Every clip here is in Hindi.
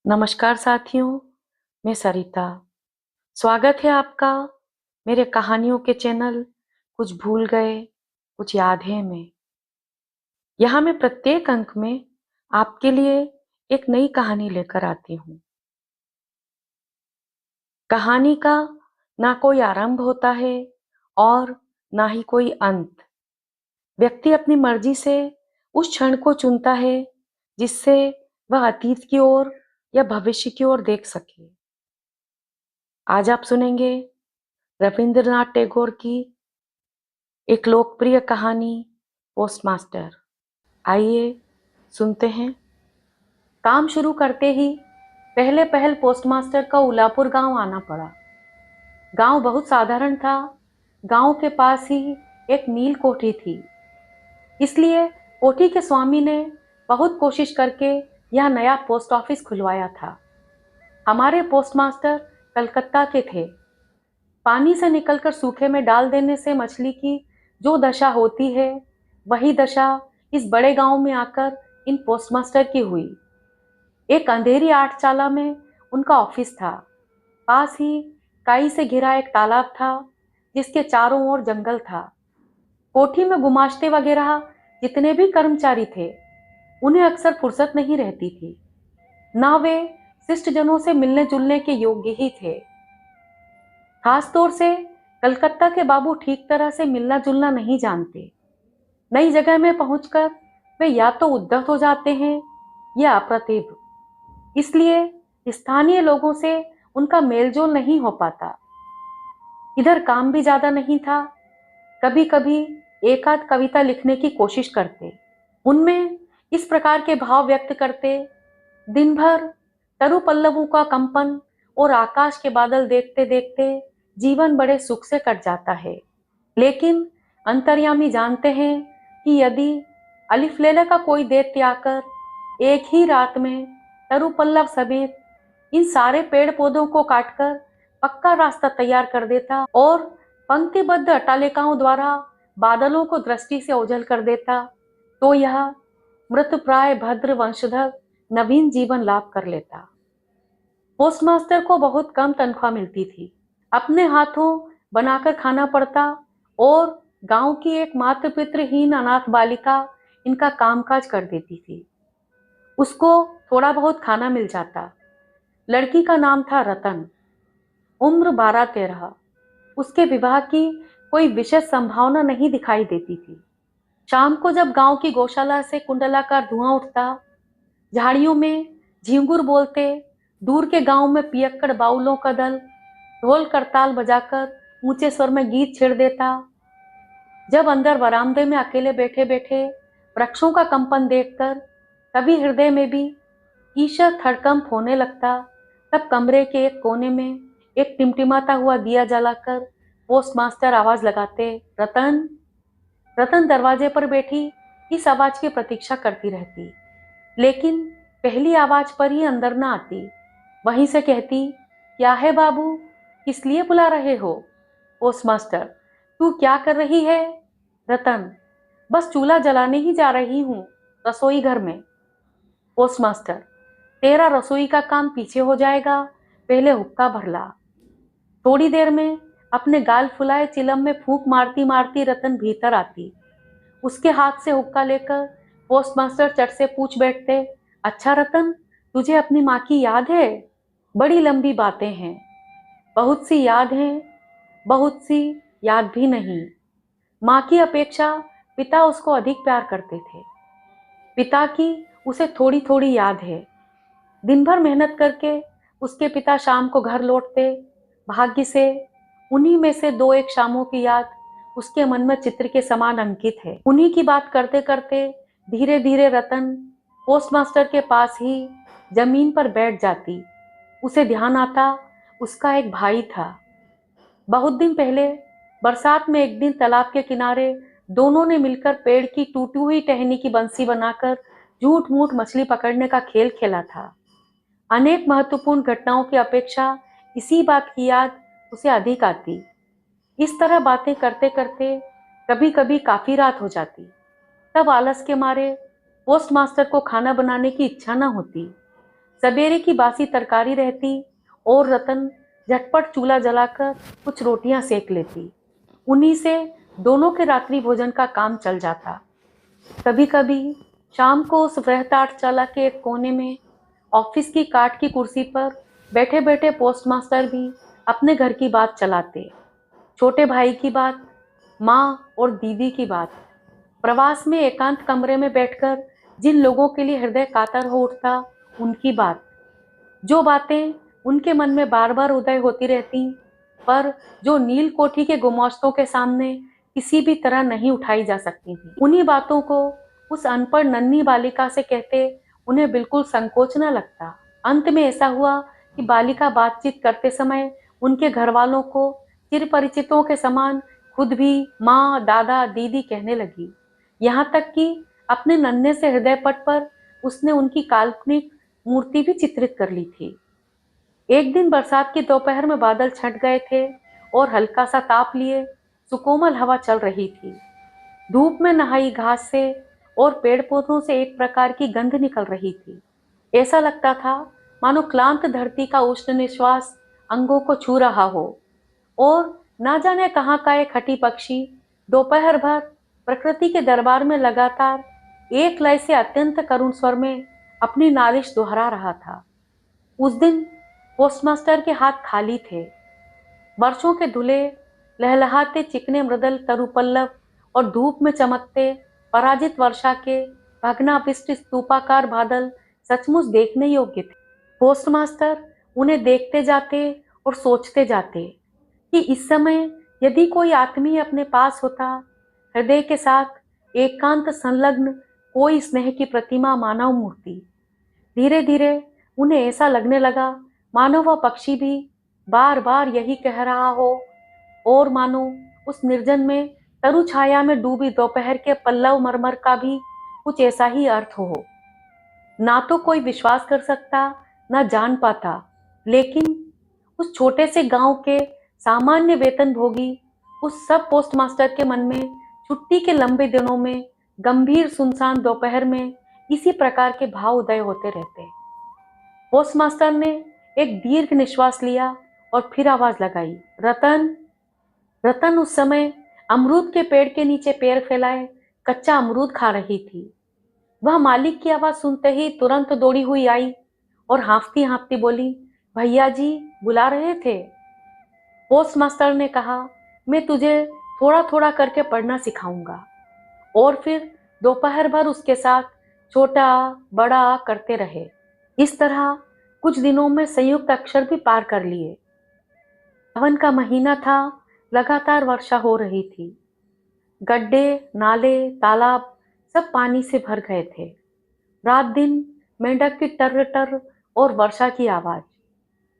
नमस्कार साथियों, मैं सरिता। स्वागत है आपका मेरे कहानियों के चैनल कुछ भूल गए कुछ याद है में। यहाँ मैं प्रत्येक अंक में आपके लिए एक नई कहानी लेकर आती हूँ। कहानी का ना कोई आरंभ होता है और ना ही कोई अंत। व्यक्ति अपनी मर्जी से उस क्षण को चुनता है जिससे वह अतीत की ओर या भविष्य की ओर देख सके। आज आप सुनेंगे रविंद्रनाथ टैगोर की एक लोकप्रिय कहानी पोस्टमास्टर। आइए सुनते हैं। काम शुरू करते ही पहले पहल पोस्टमास्टर का उलापुर गांव आना पड़ा। गांव बहुत साधारण था। गांव के पास ही एक नील कोठी थी, इसलिए कोठी के स्वामी ने बहुत कोशिश करके यह नया पोस्ट ऑफिस खुलवाया था। हमारे पोस्टमास्टर कलकत्ता के थे। पानी से निकलकर सूखे में डाल देने से मछली की जो दशा होती है, वही दशा इस बड़े गांव में आकर इन पोस्टमास्टर की हुई। एक अंधेरी आठचाला में उनका ऑफिस था। पास ही काई से घिरा एक तालाब था जिसके चारों ओर जंगल था। कोठी में गुमाश्ते वगैरह जितने भी कर्मचारी थे, उन्हें अक्सर फुर्सत नहीं रहती थी। ना वे शिष्ट जनों से मिलने जुलने के योग्य ही थे। खास तौर से कलकत्ता के बाबू ठीक तरह से मिलना जुलना नहीं जानते। नई जगह में पहुंचकर वे या तो उद्धत हो जाते हैं या अप्रतिभ, इसलिए स्थानीय लोगों से उनका मेलजोल नहीं हो पाता। इधर काम भी ज्यादा नहीं था। कभी कभी एक आध कविता लिखने की कोशिश करते, उनमें इस प्रकार के भाव व्यक्त करते। दिन भर तरु पल्लवों का कंपन और आकाश के बादल देखते देखते जीवन बड़े सुख से कट जाता है। लेकिन अंतर्यामी जानते हैं कि यदि अलिफ लैला का कोई दैत्य आकर एक ही रात में तरु पल्लव समेत इन सारे पेड़ पौधों को काटकर पक्का रास्ता तैयार कर देता और पंक्तिबद्ध अट्टालिकाओं द्वारा बादलों को दृष्टि से ओझल कर देता, तो यह मृतप्राय भद्र वंशधर नवीन जीवन लाभ कर लेता। पोस्टमास्टर को बहुत कम तनख्वाह मिलती थी। अपने हाथों बनाकर खाना पड़ता और गांव की एक मात्र पितृहीन अनाथ बालिका इनका कामकाज कर देती थी। उसको थोड़ा बहुत खाना मिल जाता। लड़की का नाम था रतन, उम्र 12-13। उसके विवाह की कोई विशेष संभावना नहीं दिखाई देती थी। शाम को जब गांव की गौशाला से कुंडलाकार धुआं उठता, झाड़ियों में झिंगुर बोलते, दूर के गांव में पियक्कड़ बाउलों का दल ढोल करताल बजाकर ऊंचे स्वर में गीत छेड़ देता, जब अंदर बरामदे में अकेले बैठे बैठे वृक्षों का कंपन देखकर कभी हृदय में भी ईशर धड़कंप होने लगता, तब कमरे के एक कोने में एक टिमटिमाता हुआ दिया जलाकर पोस्टमास्टर आवाज लगाते, रतन। रतन दरवाजे पर बैठी इस आवाज की प्रतीक्षा करती रहती, लेकिन पहली आवाज पर ही अंदर न आती। वहीं से कहती, क्या है बाबू, किस लिए बुला रहे हो? पोस्टमास्टर, तू क्या कर रही है? रतन, बस चूल्हा जलाने ही जा रही हूँ, रसोई घर में। पोस्टमास्टर, तेरा रसोई का काम पीछे हो जाएगा, पहले हुक्का भर ला। थोड़ी देर में अपने गाल फुलाए चिलम में फूंक मारती मारती रतन भीतर आती। उसके हाथ से हुक्का लेकर पोस्टमास्टर चट से पूछ बैठते, अच्छा रतन, तुझे अपनी माँ की याद है? बड़ी लंबी बातें हैं, बहुत सी याद हैं, बहुत सी याद भी नहीं। माँ की अपेक्षा पिता उसको अधिक प्यार करते थे। पिता की उसे थोड़ी थोड़ी याद है। दिन भर मेहनत करके उसके पिता शाम को घर लौटते। भाग्य से उन्हीं में से दो एक शामों की याद उसके मन में चित्र के समान अंकित है। उन्हीं की बात करते करते धीरे धीरे रतन पोस्टमास्टर के पास ही जमीन पर बैठ जाती। उसे ध्यान आता, उसका एक भाई था। बहुत दिन पहले बरसात में एक दिन तालाब के किनारे दोनों ने मिलकर पेड़ की टूटी हुई टहनी की बंसी बनाकर झूठ मूठ मछली पकड़ने का खेल खेला था। अनेक महत्वपूर्ण घटनाओं की अपेक्षा इसी बात की याद उसे अधिक आती। इस तरह बातें करते करते कभी कभी काफी रात हो जाती। तब आलस के मारे पोस्टमास्टर को खाना बनाने की इच्छा न होती। सवेरे की बासी तरकारी रहती और रतन झटपट चूल्हा जलाकर कुछ रोटियां सेक लेती। उन्हीं से दोनों के रात्रि भोजन का काम चल जाता। कभी कभी शाम को उस वृहताटशाला के एक कोने में ऑफिस की काठ की कुर्सी पर बैठे बैठे पोस्टमास्टर भी अपने घर की बात चलाते। छोटे भाई की बात, माँ और दीदी की बात, प्रवास में एकांत कमरे में बैठकर जिन लोगों के लिए हृदय कातर हो उठता उनकी बात, जो बातें उनके मन में बार बार उदय होती रहती, पर जो नील कोठी के गुमास्तों के सामने किसी भी तरह नहीं उठाई जा सकती थी। उन्हीं बातों को उस अनपढ़ नन्ही बालिका से कहते उन्हें बिल्कुल संकोच न लगता। अंत में ऐसा हुआ कि बालिका बातचीत करते समय उनके घर वालों को चिरपरिचितों के समान खुद भी माँ, दादा, दीदी कहने लगी। यहाँ तक कि अपने नन्हे से हृदय पट पर उसने उनकी काल्पनिक मूर्ति भी चित्रित कर ली थी। एक दिन बरसात की दोपहर में बादल छंट गए थे और हल्का सा ताप लिए सुकोमल हवा चल रही थी। धूप में नहाई घास से और पेड़ पौधों से एक प्रकार की गंध निकल रही थी। ऐसा लगता था मानो क्लांत धरती का उष्ण निश्वास अंगों को छू रहा हो। और ना जाने कहाँ का एक हठी पक्षी दोपहर भर प्रकृति के दरबार में लगातार एक लय से अत्यंत करुण स्वर में अपनी नालिश दोहरा रहा था। उस दिन पोस्टमास्टर के हाथ खाली थे। वर्षों के धुले लहलहाते चिकने मृदल तरुपल्लव और धूप में चमकते पराजित वर्षा के भग्नापिष्ट स्तूपाकार बादल सचमुच देखने योग्य थे। पोस्टमास्टर उन्हें देखते जाते और सोचते जाते कि इस समय यदि कोई आत्मीय अपने पास होता, हृदय के साथ एकांत संलग्न कोई स्नेह की प्रतिमा, मानव मूर्ति। धीरे धीरे उन्हें ऐसा लगने लगा मानो वह पक्षी भी बार बार यही कह रहा हो और मानो उस निर्जन में तरु छाया में डूबी दोपहर के पल्लव मरमर का भी कुछ ऐसा ही अर्थ हो। ना तो कोई विश्वास कर सकता, ना जान पाता, लेकिन उस छोटे से गांव के सामान्य वेतन भोगी उस सब पोस्टमास्टर के मन में छुट्टी के लंबे दिनों में गंभीर सुनसान दोपहर में इसी प्रकार के भाव उदय होते रहते। पोस्टमास्टर ने एक दीर्घ निश्वास लिया और फिर आवाज लगाई, रतन। रतन उस समय अमरूद के पेड़ के नीचे पैर फैलाए कच्चा अमरूद खा रही थी। वह मालिक की आवाज सुनते ही तुरंत दौड़ी हुई आई और हाँफती हाँफती बोली, भैया जी बुला रहे थे। पोस्टमास्टर ने कहा, मैं तुझे थोड़ा थोड़ा करके पढ़ना सिखाऊंगा। और फिर दोपहर भर उसके साथ छोटा बड़ा करते रहे। इस तरह कुछ दिनों में संयुक्त अक्षर भी पार कर लिए। सावन का महीना था, लगातार वर्षा हो रही थी। गड्ढे, नाले, तालाब सब पानी से भर गए थे। रात दिन मेंढक की टर टर और वर्षा की आवाज।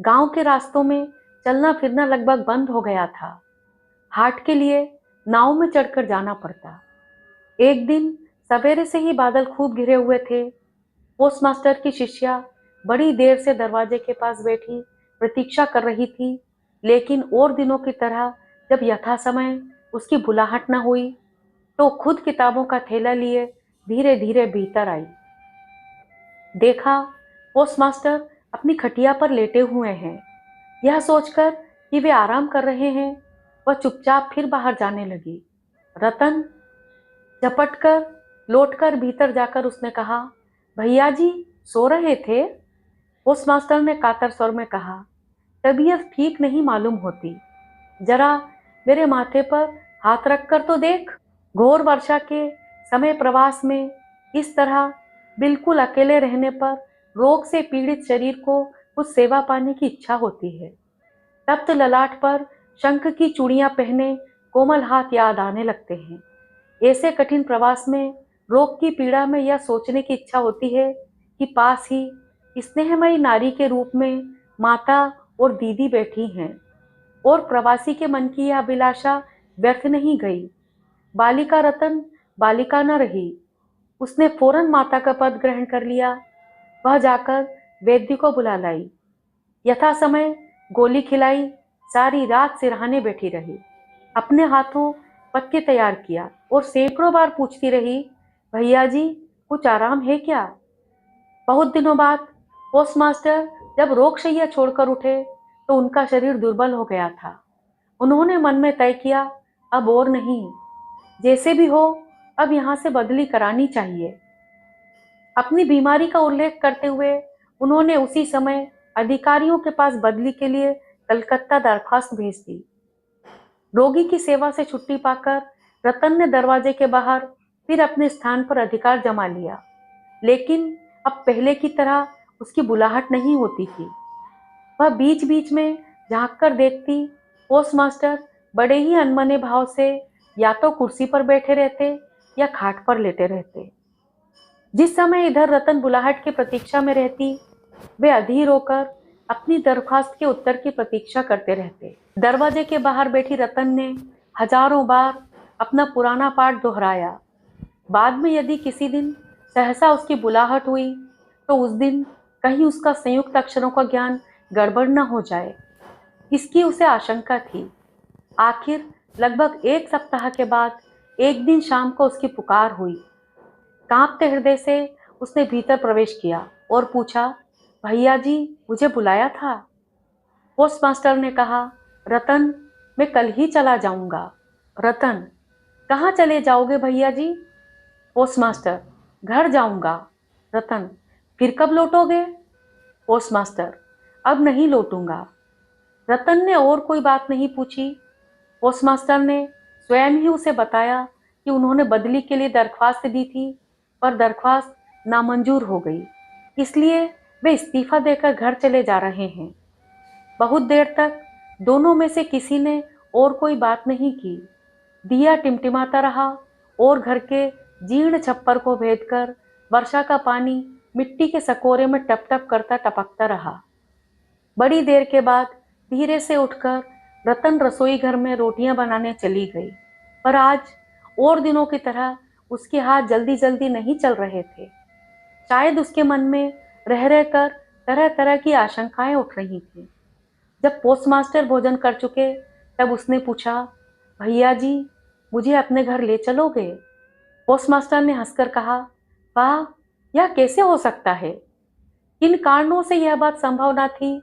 गांव के रास्तों में चलना फिरना लगभग बंद हो गया था। हाट के लिए नाव में चढ़कर जाना पड़ता। एक दिन सवेरे से ही बादल खूब घिरे हुए थे। पोस्टमास्टर की शिष्या बड़ी देर से दरवाजे के पास बैठी प्रतीक्षा कर रही थी, लेकिन और दिनों की तरह जब यथा समय उसकी बुलाहट न हुई तो खुद किताबों का थैला लिए धीरे धीरे भीतर आई। देखा पोस्टमास्टर अपनी खटिया पर लेटे हुए हैं। यह सोचकर कि वे आराम कर रहे हैं, वह चुपचाप फिर बाहर जाने लगी। रतन झपटकर लौटकर भीतर जाकर उसने कहा, भैया जी सो रहे थे? पोस्टमास्टर ने कातर स्वर में कहा, तबीयत ठीक नहीं मालूम होती, जरा मेरे माथे पर हाथ रखकर तो देख। घोर वर्षा के समय प्रवास में इस तरह बिल्कुल अकेले रहने पर रोग से पीड़ित शरीर को कुछ सेवा पाने की इच्छा होती है। तप्त ललाट पर शंख की चूड़ियां पहने कोमल हाथ याद आने लगते हैं। ऐसे कठिन प्रवास में रोग की पीड़ा में यह सोचने की इच्छा होती है कि पास ही स्नेहमयी नारी के रूप में माता और दीदी बैठी हैं, और प्रवासी के मन की यह अभिलाषा व्यर्थ नहीं गई। बालिका रतन बालिका न रही। उसने फौरन माता का पद ग्रहण कर लिया। वह जाकर वैद्य को बुला लाई, यथा समय गोली खिलाई, सारी रात सिरहाने बैठी रही। अपने हाथों पथ्य तैयार किया और सैकड़ों बार पूछती रही, भैया जी कुछ आराम है क्या? बहुत दिनों बाद पोस्टमास्टर जब रोगशैय्या छोड़कर उठे तो उनका शरीर दुर्बल हो गया था। उन्होंने मन में तय किया, अब और नहीं, जैसे भी हो अब यहाँ से बदली करानी चाहिए। अपनी बीमारी का उल्लेख करते हुए उन्होंने उसी समय अधिकारियों के पास बदली के लिए कलकत्ता दरखास्त भेज दी। रोगी की सेवा से छुट्टी पाकर रतन ने दरवाजे के बाहर फिर अपने स्थान पर अधिकार जमा लिया, लेकिन अब पहले की तरह उसकी बुलाहट नहीं होती थी। वह बीच बीच में झांक कर देखती, पोस्टमास्टर बड़े ही अनमने भाव से या तो कुर्सी पर बैठे रहते या खाट पर लेटे रहते। जिस समय इधर रतन बुलाहट की प्रतीक्षा में रहती, वे अधीर होकर अपनी दरख्वास्त के उत्तर की प्रतीक्षा करते रहते। दरवाजे के बाहर बैठी रतन ने हजारों बार अपना पुराना पाठ दोहराया। बाद में यदि किसी दिन सहसा उसकी बुलाहट हुई तो उस दिन कहीं उसका संयुक्त अक्षरों का ज्ञान गड़बड़ न हो जाए, इसकी उसे आशंका थी। आखिर लगभग एक सप्ताह के बाद एक दिन शाम को उसकी पुकार हुई। कांपते हृदय से उसने भीतर प्रवेश किया और पूछा, भैया जी मुझे बुलाया था? पोस्टमास्टर ने कहा, रतन मैं कल ही चला जाऊंगा। रतन, कहाँ चले जाओगे भैया जी? पोस्टमास्टर, घर जाऊंगा। रतन, फिर कब लौटोगे? पोस्टमास्टर, अब नहीं लौटूंगा। रतन ने और कोई बात नहीं पूछी। पोस्टमास्टर ने स्वयं ही उसे बताया कि उन्होंने बदली के लिए दरख्वास्त दी थी, पर दरख्वास्त नामंजूर हो गई, इसलिए वे इस्तीफा देकर घर चले जा रहे हैं। बहुत देर तक दोनों में से किसी ने और कोई बात नहीं की। दिया टिमटिमाता रहा और घर के जीर्ण छप्पर को भेदकर वर्षा का पानी मिट्टी के सकोरे में टप टप करता टपकता रहा। बड़ी देर के बाद धीरे से उठकर रतन रसोई घर में रोटियां बनाने चली गई, पर आज और दिनों की तरह उसके हाथ जल्दी जल्दी नहीं चल रहे थे। शायद उसके मन में रह रहकर तरह तरह की आशंकाएं उठ रही थीं। जब पोस्टमास्टर भोजन कर चुके तब उसने पूछा, भैया जी मुझे अपने घर ले चलोगे? पोस्टमास्टर ने हंसकर कहा, वाह, यह कैसे हो सकता है? किन कारणों से यह बात संभव न थी,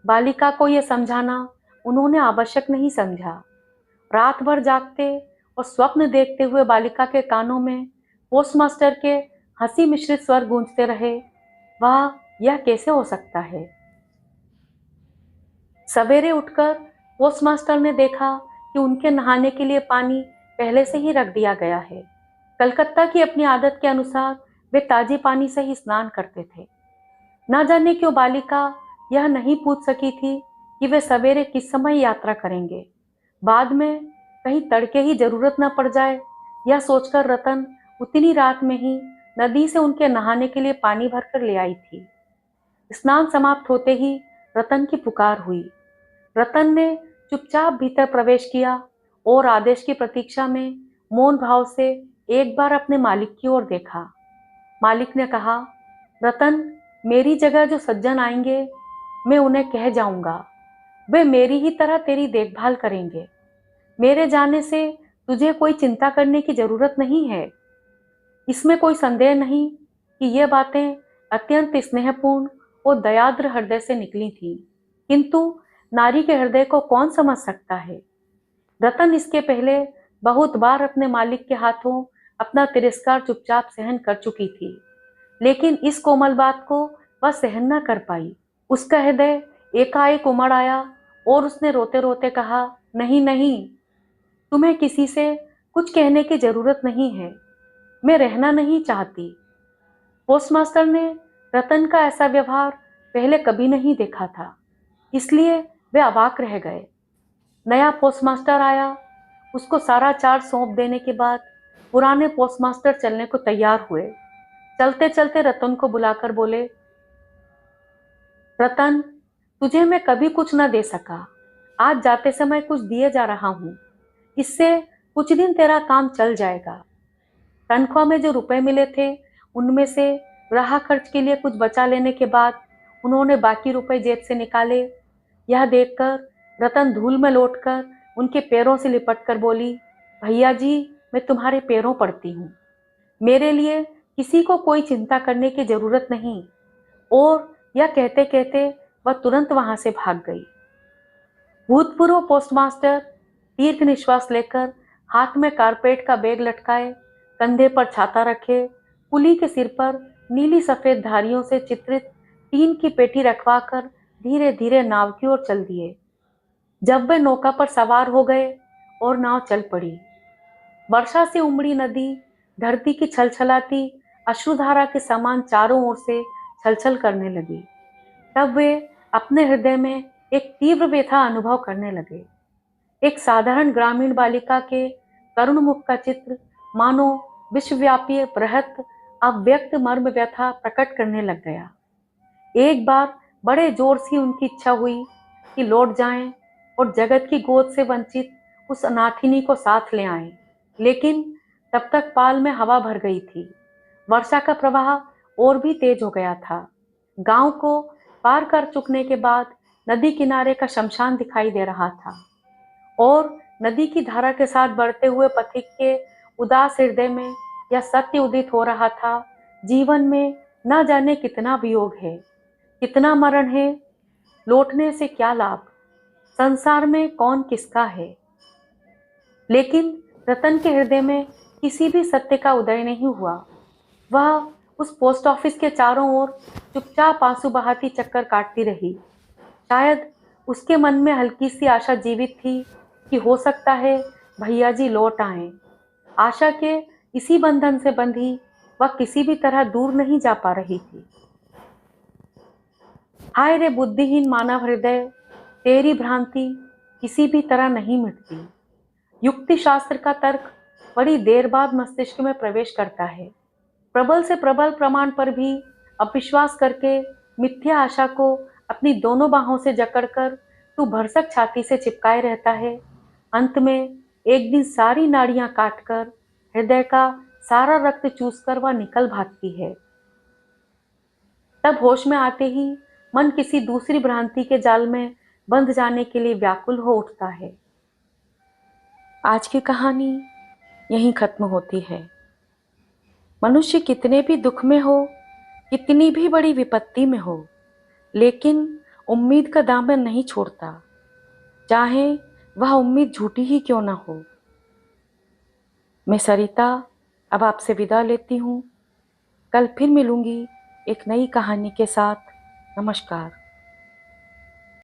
बालिका को यह समझाना उन्होंने आवश्यक नहीं समझा। रात भर जागते और स्वप्न देखते हुए बालिका के कानों में पोस्टमास्टर के हंसी मिश्रित स्वर गूंजते रहे, वाह, यह कैसे हो सकता है? सवेरे उठकर पोस्टमास्टर ने देखा कि उनके नहाने के लिए पानी पहले से ही रख दिया गया है। कलकत्ता की अपनी आदत के अनुसार वे ताजे पानी से ही स्नान करते थे। न जाने क्यों बालिका यह नहीं पूछ सकी थी कि वे सवेरे किस समय यात्रा करेंगे। बाद में कहीं तड़के ही जरूरत न पड़ जाए, यह सोचकर रतन उतनी रात में ही नदी से उनके नहाने के लिए पानी भरकर ले आई थी। स्नान समाप्त होते ही रतन की पुकार हुई। रतन ने चुपचाप भीतर प्रवेश किया और आदेश की प्रतीक्षा में मौन भाव से एक बार अपने मालिक की ओर देखा। मालिक ने कहा, रतन, मेरी जगह जो सज्जन आएंगे मैं उन्हें कह जाऊंगा, वे मेरी ही तरह तेरी देखभाल करेंगे। मेरे जाने से तुझे कोई चिंता करने की जरूरत नहीं है। इसमें कोई संदेह नहीं कि ये बातें अत्यंत स्नेहपूर्ण और दयाद्र हृदय से निकली थीं, किंतु नारी के हृदय को कौन समझ सकता है? रतन इसके पहले बहुत बार अपने मालिक के हाथों अपना तिरस्कार चुपचाप सहन कर चुकी थी, लेकिन इस कोमल बात को वह सहन न कर पाई। उसका हृदय एकाएक उमड़ आया और उसने रोते रोते कहा, नहीं नहीं, तुम्हें किसी से कुछ कहने की जरूरत नहीं है, मैं रहना नहीं चाहती। पोस्टमास्टर ने रतन का ऐसा व्यवहार पहले कभी नहीं देखा था, इसलिए वे अवाक रह गए। नया पोस्टमास्टर आया, उसको सारा चार्ज सौंप देने के बाद पुराने पोस्टमास्टर चलने को तैयार हुए। चलते चलते रतन को बुलाकर बोले, रतन, तुझे मैं कभी कुछ न दे सका, आज जाते समय कुछ दिए जा रहा हूँ, इससे कुछ दिन तेरा काम चल जाएगा। तनख्वाह में जो रुपए मिले थे उनमें से राह खर्च के लिए कुछ बचा लेने के बाद उन्होंने बाकी रुपए जेब से निकाले। यह देखकर रतन धूल में लौटकर उनके पैरों से लिपट कर बोली, भैया जी मैं तुम्हारे पैरों पड़ती हूँ, मेरे लिए किसी को कोई चिंता करने की जरूरत नहीं, और यह कहते कहते वह तुरंत वहां से भाग गई। भूतपूर्व पोस्टमास्टर दीर्घ निश्वास लेकर हाथ में कारपेट का बैग लटकाए, कंधे पर छाता रखे, कुली के सिर पर नीली सफेद धारियों से चित्रित टीन की पेटी रखवाकर धीरे धीरे नाव की ओर चल दिए। जब वे नौका पर सवार हो गए और नाव चल पड़ी, वर्षा से उमड़ी नदी धरती की छलछलाती अश्रुधारा के समान चारों ओर से छलछल करने लगी। तब वे अपने हृदय में एक तीव्र व्यथा अनुभव करने लगे। एक साधारण ग्रामीण बालिका के करुण मुख का चित्र मानो विश्वव्यापी बृहत अव्यक्त मर्म व्यथा प्रकट करने लग गया। एक बार बड़े जोर से उनकी इच्छा हुई कि लौट जाएं और जगत की गोद से वंचित उस अनाथिनी को साथ ले आएं, लेकिन तब तक पाल में हवा भर गई थी। वर्षा का प्रवाह और भी तेज हो गया था। गांव को पार कर चुकने के बाद नदी किनारे का शमशान दिखाई दे रहा था और नदी की धारा के साथ बढ़ते हुए पथिक के उदास हृदय में यह सत्य उदित हो रहा था, जीवन में न जाने कितना वियोग है, कितना मरण है, लौटने से क्या लाभ, संसार में कौन किसका है। लेकिन रतन के हृदय में किसी भी सत्य का उदय नहीं हुआ। वह उस पोस्ट ऑफिस के चारों ओर चुपचाप आंसू बहाती चक्कर काटती रही। शायद उसके मन में हल्की सी आशा जीवित थी कि हो सकता है भैया जी लौट आएं। आशा के इसी बंधन से बंधी वह किसी भी तरह दूर नहीं जा पा रही थी। हाय रे बुद्धिहीन मानव हृदय, तेरी भ्रांति किसी भी तरह नहीं मिटती। युक्ति शास्त्र का तर्क बड़ी देर बाद मस्तिष्क में प्रवेश करता है। प्रबल से प्रबल प्रमाण पर भी अविश्वास करके मिथ्या आशा को अपनी दोनों बाहों से जकड़कर तू भरसक छाती से चिपकाए रहता है। अंत में एक दिन सारी नाड़ियां काटकर हृदय का सारा रक्त चूसकर वह निकल भागती है। तब होश में आते ही मन किसी दूसरी भ्रांति के जाल में बंध जाने के लिए व्याकुल हो उठता है। आज की कहानी यहीं खत्म होती है। मनुष्य कितने भी दुख में हो, कितनी भी बड़ी विपत्ति में हो, लेकिन उम्मीद का दामन नहीं छोड़ता, चाहे वह उम्मीद झूठी ही क्यों ना हो। मैं सरिता अब आपसे विदा लेती हूँ। कल फिर मिलूंगी एक नई कहानी के साथ। नमस्कार।